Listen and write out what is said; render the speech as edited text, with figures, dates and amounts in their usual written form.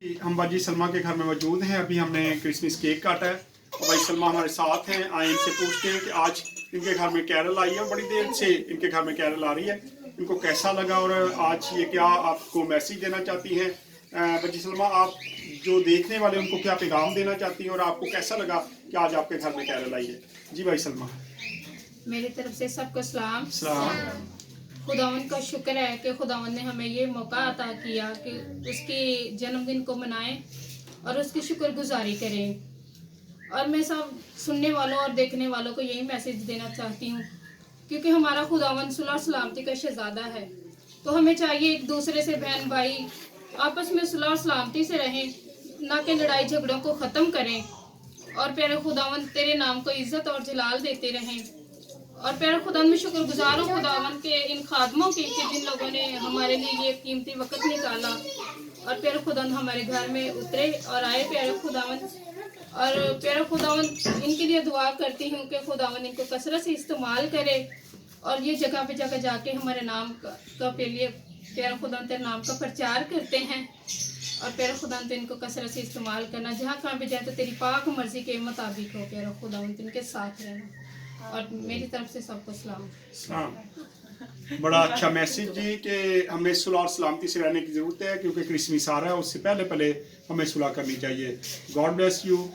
हम बाजी सलमा के घर में मौजूद हैं। अभी हमने क्रिसमस केक काटा है और भाई सलमा हमारे साथ हैं। आए इनसे पूछते हैं कि आज इनके घर में कैरल आई है, बड़ी देर से इनके घर में कैरल आ रही है, इनको कैसा लगा और आज ये क्या आपको मैसेज देना चाहती हैं। बाजी सलमा, आप जो देखने वाले उनको क्या पैगाम देना चाहती हैं और आपको कैसा लगा कि आज आपके घर में कैरल आई है। जी भाई सलमा। मेरी तरफ से सबको सलाम। सलाम। खुदावन का शुक्र है कि खुदावन ने हमें ये मौका अता किया कि उसके जन्मदिन को मनाएं और उसकी शुक्रगुजारी करें। और मैं सब सुनने वालों और देखने वालों को यही मैसेज देना चाहती हूँ, क्योंकि हमारा खुदावन सुलह सलामती का शहजादा है, तो हमें चाहिए एक दूसरे से बहन भाई आपस में सुलह सलामती से रहें, ना कि लड़ाई झगड़ों को ख़त्म करें। और प्यारे खुदावन तेरे नाम को इज़्ज़त और जलाल देते रहें। और प्यारे खुदावन में शुक्रगुजार हूँ खुदावन के इन खादमों की कि जिन लोगों ने हमारे लिए ये कीमती वक्त निकाला और प्यारे खुदावन हमारे घर में उतरे और आए प्यारे खुदावन। और प्यारे खुदावन इनके लिए दुआ करती हूँ कि खुदावन इनको कसरत से इस्तेमाल करे और ये जगह पे जगह जाके हमारे नाम का के लिए प्यारे खुदावन तेरे नाम का प्रचार करते हैं। और प्यारे खुदावन तो इनको कसरत से इस्तेमाल करना, जहाँ कहाँ पे जाए तो तेरी पाक मर्जी के मुताबिक हो प्यारे खुदावन, तो इनके साथ रहना। और मेरी तरफ से सबको सलाम। बड़ा अच्छा मैसेज जी कि हमें सुलह और सलामती से रहने की ज़रूरत है, क्योंकि क्रिसमस आ रहा है, उससे पहले पहले हमें सुलह करनी चाहिए। God bless you.